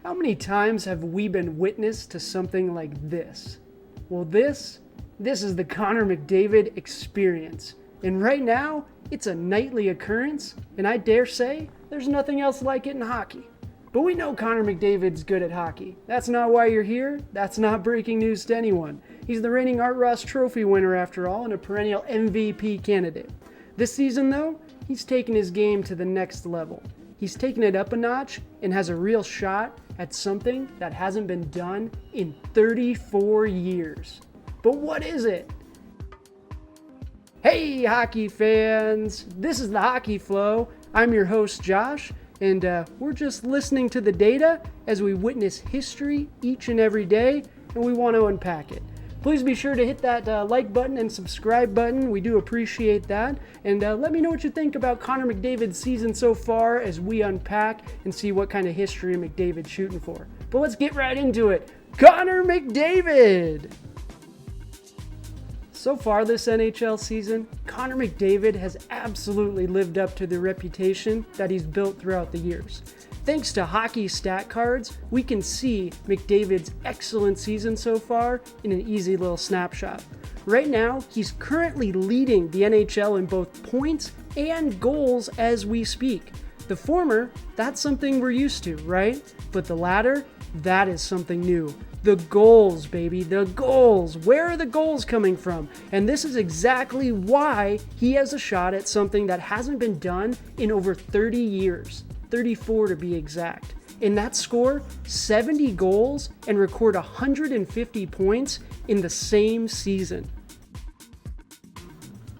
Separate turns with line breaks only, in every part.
How many times have we been witness to something like this? Well, this is the Connor McDavid experience. And right now, it's a nightly occurrence, and I dare say there's nothing else like it in hockey. But we know Connor McDavid's good at hockey. That's not why you're here. That's not breaking news to anyone. He's the reigning Art Ross Trophy winner after all, and a perennial MVP candidate. This season though, he's taken his game to the next level. He's taken it up a notch and has a real shot at something that hasn't been done in 34 years. But what is it? Hey hockey fans, this is the Hockey Flow. I'm your host Josh, and we're just listening to the data as we witness history each and every day, and we want to unpack it. Please be sure to hit that like button and subscribe button. We do appreciate that. And let me know what you think about Connor McDavid's season so far as we unpack and see what kind of history McDavid's shooting for. But let's get right into it. Connor McDavid! So far this NHL season, Connor McDavid has absolutely lived up to the reputation that he's built throughout the years. Thanks to hockey stat cards, we can see McDavid's excellent season so far in an easy little snapshot. Right now, he's currently leading the NHL in both points and goals as we speak. The former, that's something we're used to, right? But the latter, that is something new. The goals, baby, the goals. Where are the goals coming from? And this is exactly why he has a shot at something that hasn't been done in over 30 years. 34 to be exact. In that score, 70 goals and record 150 points in the same season.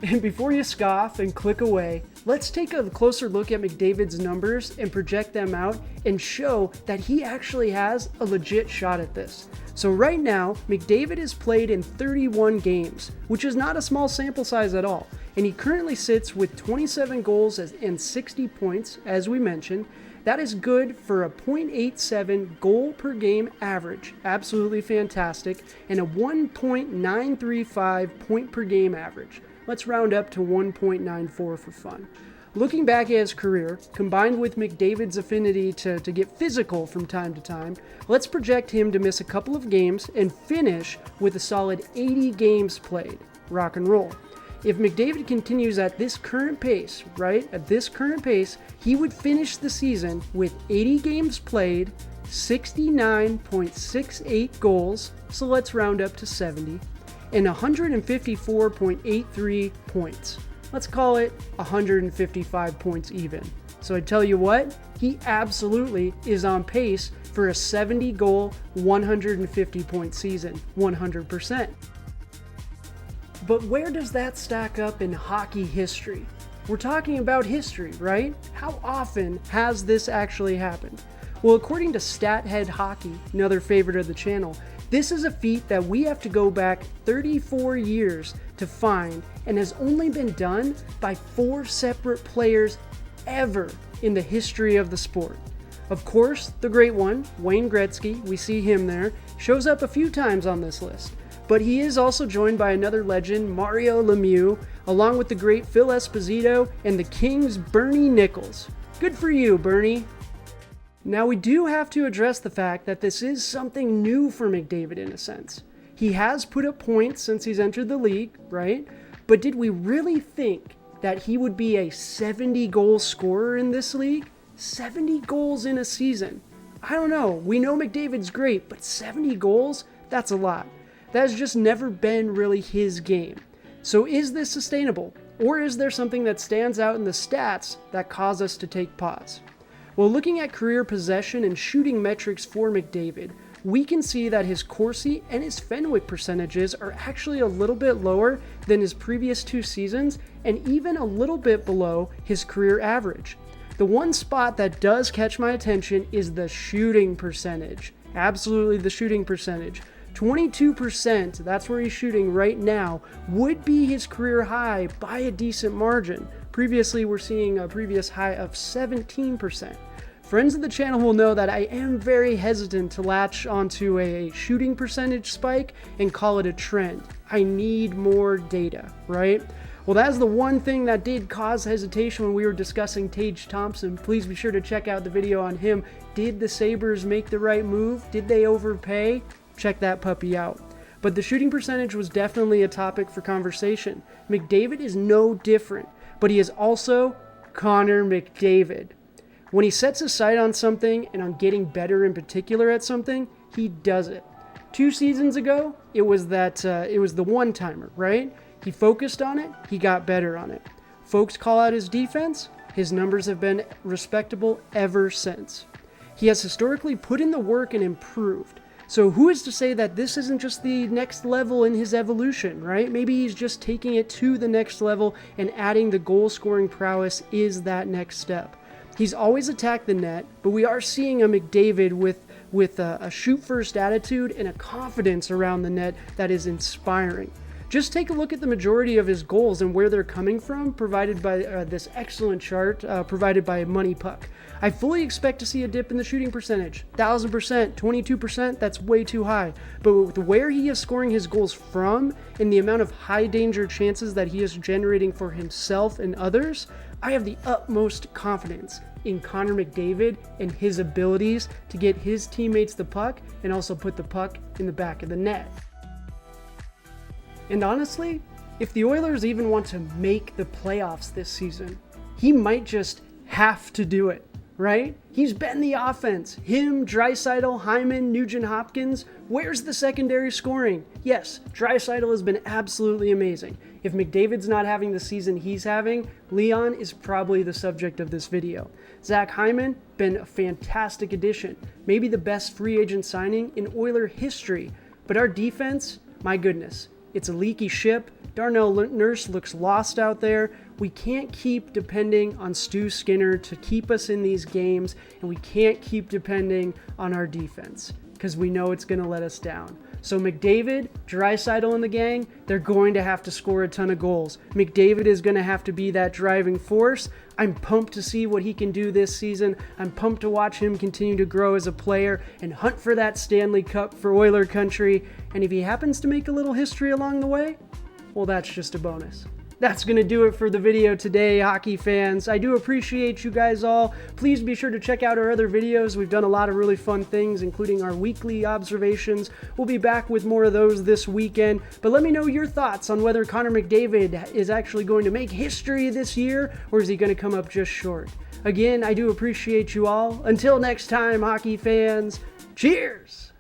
And before you scoff and click away, let's take a closer look at McDavid's numbers and project them out and show that he actually has a legit shot at this. So right now, McDavid has played in 31 games, which is not a small sample size at all. And he currently sits with 27 goals and 60 points, as we mentioned. That is good for a .87 goal per game average, absolutely fantastic, and a 1.935 point per game average. Let's round up to 1.94 for fun. Looking back at his career, combined with McDavid's affinity to get physical from time to time, let's project him to miss a couple of games and finish with a solid 80 games played. Rock and roll. If McDavid continues at this current pace, he would finish the season with 80 games played, 69.68 goals, so let's round up to 70, and 154.83 points. Let's call it 155 points even. So I tell you what, he absolutely is on pace for a 70 goal, 150 point season, 100%. But where does that stack up in hockey history? We're talking about history, right? How often has this actually happened? Well, according to Stathead Hockey, another favorite of the channel, this is a feat that we have to go back 34 years to find and has only been done by 4 separate players ever in the history of the sport. Of course, the great one, Wayne Gretzky, we see him there, shows up a few times on this list. But he is also joined by another legend, Mario Lemieux, along with the great Phil Esposito and the Kings' Bernie Nichols. Good for you, Bernie. Now we do have to address the fact that this is something new for McDavid in a sense. He has put up points since he's entered the league, right? But did we really think that he would be a 70 goal scorer in this league? 70 goals in a season. I don't know. We know McDavid's great, but 70 goals? That's a lot. That has just never been really his game. So is this sustainable? Or is there something that stands out in the stats that cause us to take pause? Well, looking at career possession and shooting metrics for McDavid, we can see that his Corsi and his Fenwick percentages are actually a little bit lower than his previous 2 seasons and even a little bit below his career average. The one spot that does catch my attention is the shooting percentage. Absolutely the shooting percentage. 22%, that's where he's shooting right now, would be his career high by a decent margin. Previously, we're seeing a previous high of 17%. Friends of the channel will know that I am very hesitant to latch onto a shooting percentage spike and call it a trend. I need more data, right? Well, that's the one thing that did cause hesitation when we were discussing Tage Thompson. Please be sure to check out the video on him did the Sabres make the right move? Did they overpay? Check that puppy out. But the shooting percentage was definitely a topic for conversation. McDavid is no different, but he is also Connor McDavid. When he sets his sight on something and on getting better in particular at something, he does it. 2 seasons ago, it was the one-timer, right? He focused on it, he got better on it. Folks call out his defense, his numbers have been respectable ever since. He has historically put in the work and improved. So who is to say that this isn't just the next level in his evolution, right? Maybe he's just taking it to the next level and adding the goal-scoring prowess is that next step. He's always attacked the net, but we are seeing a McDavid with a shoot-first attitude and a confidence around the net that is inspiring. Just take a look at the majority of his goals and where they're coming from, provided by this excellent chart provided by Money Puck. I fully expect to see a dip in the shooting percentage. 1,000%, 22%, that's way too high. But with where he is scoring his goals from and the amount of high-danger chances that he is generating for himself and others, I have the utmost confidence in Connor McDavid and his abilities to get his teammates the puck and also put the puck in the back of the net. And honestly, if the Oilers even want to make the playoffs this season, he might just have to do it, right? He's been the offense. Him, Draisaitl, Hyman, Nugent-Hopkins. Where's the secondary scoring? Yes, Draisaitl has been absolutely amazing. If McDavid's not having the season he's having, Leon is probably the subject of this video. Zach Hyman, been a fantastic addition. Maybe the best free agent signing in Oiler history. But our defense, my goodness. It's a leaky ship. Darnell Nurse looks lost out there. We can't keep depending on Stu Skinner to keep us in these games, and we can't keep depending on our defense because we know it's going to let us down. So McDavid, Draisaitl and the gang, they're going to have to score a ton of goals. McDavid is going to have to be that driving force. I'm pumped to see what he can do this season. I'm pumped to watch him continue to grow as a player and hunt for that Stanley Cup for Oiler country. And if he happens to make a little history along the way, well, that's just a bonus. That's going to do it for the video today, hockey fans. I do appreciate you guys all. Please be sure to check out our other videos. We've done a lot of really fun things, including our weekly observations. We'll be back with more of those this weekend. But let me know your thoughts on whether Connor McDavid is actually going to make history this year, or is he going to come up just short? Again, I do appreciate you all. Until next time, hockey fans, cheers!